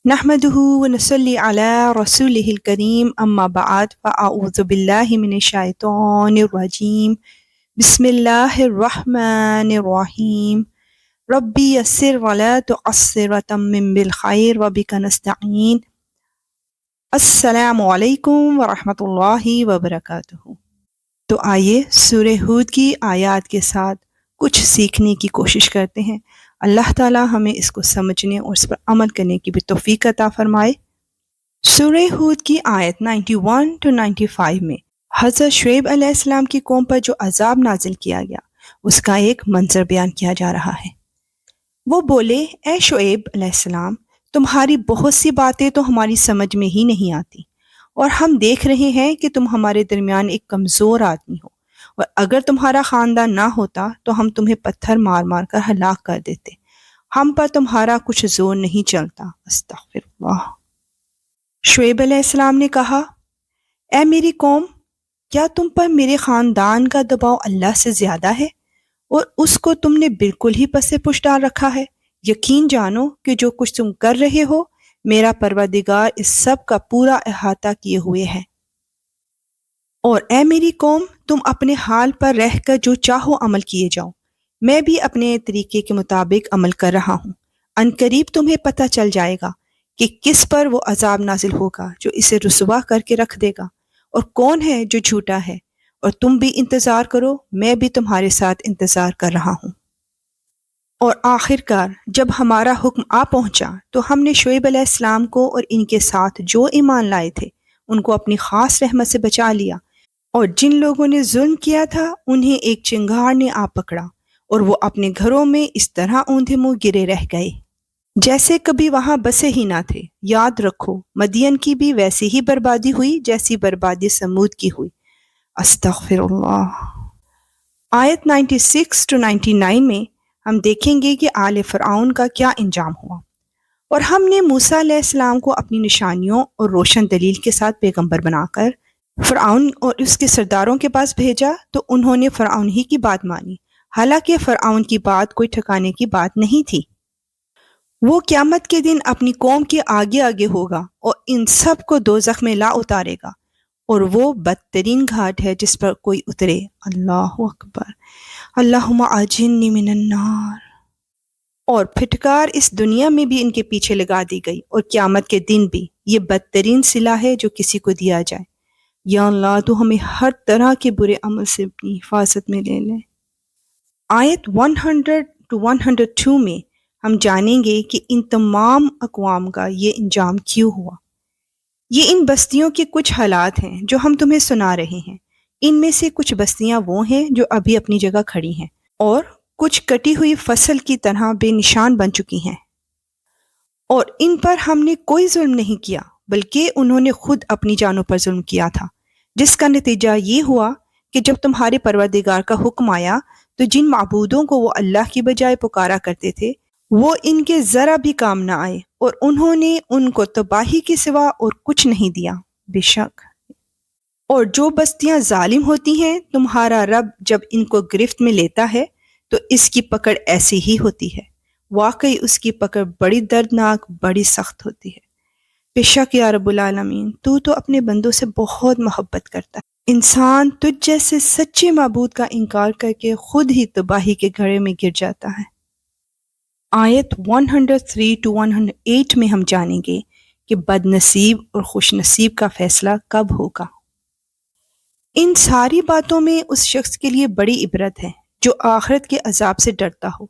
نحمده ونصلي على رسوله الكريم أما بعد فأعوذ بالله من الشيطان الرجيم بسم الله الرحمن الرحيم ربي يسر ولا تعسر وتمم بالخير وبك نستعين السلام علیکم ورحمۃ اللہ وبرکاتہ۔ تو آئیے سورہ ہود کی آیات کے ساتھ کچھ سیکھنے کی کوشش کرتے ہیں۔ اللہ تعالیٰ ہمیں اس کو سمجھنے اور اس پر عمل کرنے کی بھی توفیق عطا فرمائے۔ سورہ ہود کی آیت 91 to 95 میں حضرت شعیب علیہ السلام کی قوم پر جو عذاب نازل کیا گیا اس کا ایک منظر بیان کیا جا رہا ہے۔ وہ بولے، اے شعیب علیہ السلام، تمہاری بہت سی باتیں تو ہماری سمجھ میں ہی نہیں آتی، اور ہم دیکھ رہے ہیں کہ تم ہمارے درمیان ایک کمزور آدمی ہو، اور اگر تمہارا خاندان نہ ہوتا تو ہم تمہیں پتھر مار مار کر ہلاک کر دیتے، ہم پر تمہارا کچھ زور نہیں چلتا۔ استغفر اللہ۔ شعیب علیہ السلام نے کہا، اے میری قوم، کیا تم پر میرے خاندان کا دباؤ اللہ سے زیادہ ہے اور اس کو تم نے بالکل ہی پس پش ڈال رکھا ہے؟ یقین جانو کہ جو کچھ تم کر رہے ہو میرا پروردگار اس سب کا پورا احاطہ کیے ہوئے ہے۔ اور اے میری قوم، تم اپنے حال پر رہ کر جو چاہو عمل کیے جاؤ، میں بھی اپنے طریقے کے مطابق عمل کر رہا ہوں۔ عنقریب تمہیں پتہ چل جائے گا کہ کس پر وہ عذاب نازل ہوگا جو اسے رسوا کر کے رکھ دے گا، اور کون ہے جو جھوٹا ہے، اور تم بھی انتظار کرو، میں بھی تمہارے ساتھ انتظار کر رہا ہوں۔ اور آخر کار جب ہمارا حکم آ پہنچا تو ہم نے شعیب علیہ السلام کو اور ان کے ساتھ جو ایمان لائے تھے ان کو اپنی خاص رحمت سے بچا لیا، اور جن لوگوں نے ظلم کیا تھا انہیں ایک چنگھاڑ نے آ پکڑا، اور وہ اپنے گھروں میں اس طرح اوندھے منہ گرے رہ گئے جیسے کبھی وہاں بسے ہی نہ تھے۔ یاد رکھو، مدین کی بھی ویسی ہی بربادی ہوئی جیسی بربادی سمود کی ہوئی۔ استغفر اللہ۔ آیت 96 to 99 میں ہم دیکھیں گے کہ آل فرعون کا کیا انجام ہوا۔ اور ہم نے موسیٰ علیہ السلام کو اپنی نشانیوں اور روشن دلیل کے ساتھ پیغمبر بنا کر فرعون اور اس کے سرداروں کے پاس بھیجا، تو انہوں نے فرعون ہی کی بات مانی، حالانکہ فرعون کی بات کوئی ٹھکانے کی بات نہیں تھی۔ وہ قیامت کے دن اپنی قوم کے آگے آگے ہوگا اور ان سب کو دوزخ میں لا اتارے گا، اور وہ بدترین گھاٹ ہے جس پر کوئی اترے۔ اللہ اکبر۔ اللہم اجرنی من النار۔ اور پھٹکار اس دنیا میں بھی ان کے پیچھے لگا دی گئی، اور قیامت کے دن بھی۔ یہ بدترین صلہ ہے جو کسی کو دیا جائے۔ یا اللہ، تو ہمیں ہر طرح کے برے عمل سے اپنی حفاظت میں لے لے۔ آیت 100 to 102 میں ہم جانیں گے کہ ان تمام اقوام کا یہ انجام کیوں ہوا۔ یہ ان بستیوں کے کچھ حالات ہیں جو ہم تمہیں سنا رہے ہیں۔ ان میں سے کچھ بستیاں وہ ہیں جو ابھی اپنی جگہ کھڑی ہیں، اور کچھ کٹی ہوئی فصل کی طرح بے نشان بن چکی ہیں، اور ان پر ہم نے کوئی ظلم نہیں کیا بلکہ انہوں نے خود اپنی جانوں پر ظلم کیا تھا، جس کا نتیجہ یہ ہوا کہ جب تمہارے پروردگار کا حکم آیا تو جن معبودوں کو وہ اللہ کی بجائے پکارا کرتے تھے وہ ان کے ذرا بھی کام نہ آئے، اور انہوں نے ان کو تباہی کے سوا اور کچھ نہیں دیا۔ بے شک، اور جو بستیاں ظالم ہوتی ہیں تمہارا رب جب ان کو گرفت میں لیتا ہے تو اس کی پکڑ ایسی ہی ہوتی ہے، واقعی اس کی پکڑ بڑی دردناک، بڑی سخت ہوتی ہے۔ بے شک یا رب العالمین، تو اپنے بندوں سے بہت محبت کرتا ہے۔ انسان تجھ جیسے سچے معبود کا انکار کر کے خود ہی تباہی کے گھڑے میں گر جاتا ہے۔ آیت 103 to 108 میں ہم جانیں گے کہ بد نصیب اور خوش نصیب کا فیصلہ کب ہوگا۔ ان ساری باتوں میں اس شخص کے لیے بڑی عبرت ہے جو آخرت کے عذاب سے ڈرتا ہو۔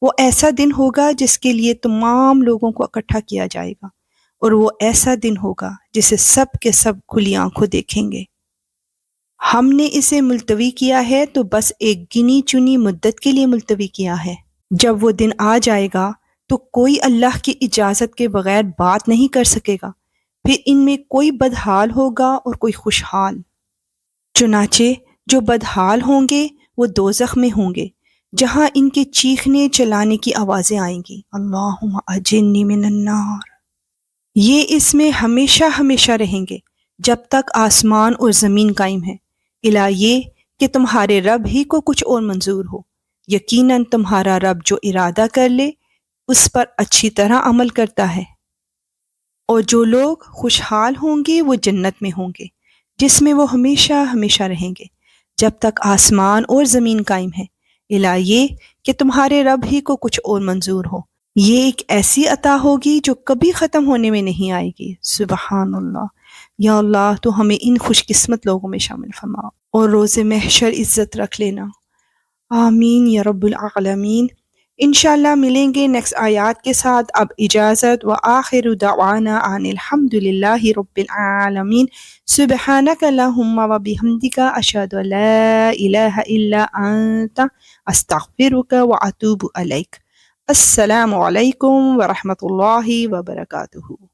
وہ ایسا دن ہوگا جس کے لیے تمام لوگوں کو اکٹھا کیا جائے گا، اور وہ ایسا دن ہوگا جسے سب کے سب کھلی آنکھوں دیکھیں گے۔ ہم نے اسے ملتوی کیا ہے تو بس ایک گنی چنی مدت کے لیے ملتوی کیا ہے۔ جب وہ دن آ جائے گا تو کوئی اللہ کی اجازت کے بغیر بات نہیں کر سکے گا، پھر ان میں کوئی بدحال ہوگا اور کوئی خوشحال۔ چنانچہ جو بدحال ہوں گے وہ دوزخ میں ہوں گے، جہاں ان کے چیخنے چلانے کی آوازیں آئیں گی۔ اللہم اجرنی من النار۔ یہ اس میں ہمیشہ ہمیشہ رہیں گے جب تک آسمان اور زمین قائم ہے، الا یہ کہ تمہارے رب ہی کو کچھ اور منظور ہو۔ یقیناً تمہارا رب جو ارادہ کر لے اس پر اچھی طرح عمل کرتا ہے۔ اور جو لوگ خوشحال ہوں گے وہ جنت میں ہوں گے جس میں وہ ہمیشہ ہمیشہ رہیں گے جب تک آسمان اور زمین قائم ہے، الا یہ کہ تمہارے رب ہی کو کچھ اور منظور ہو۔ یہ ایک ایسی عطا ہوگی جو کبھی ختم ہونے میں نہیں آئے گی۔ سبحان اللہ۔ یا اللہ تو ہمیں ان خوش قسمت لوگوں میں شامل فرماؤ اور روز محشر عزت رکھ لینا۔ آمین یا رب العالمین۔ انشاءاللہ ملیں گے نیکسٹ آیات کے ساتھ۔ اب اجازت، وآخر دعوانا ان الحمد للہ رب العالمین۔ سبحانک اللہم وبحمدک، اشہد ان لا الہ الا انت، استغفرک واتوب الیک۔ السلام علیکم ورحمۃ اللہ وبرکاتہ۔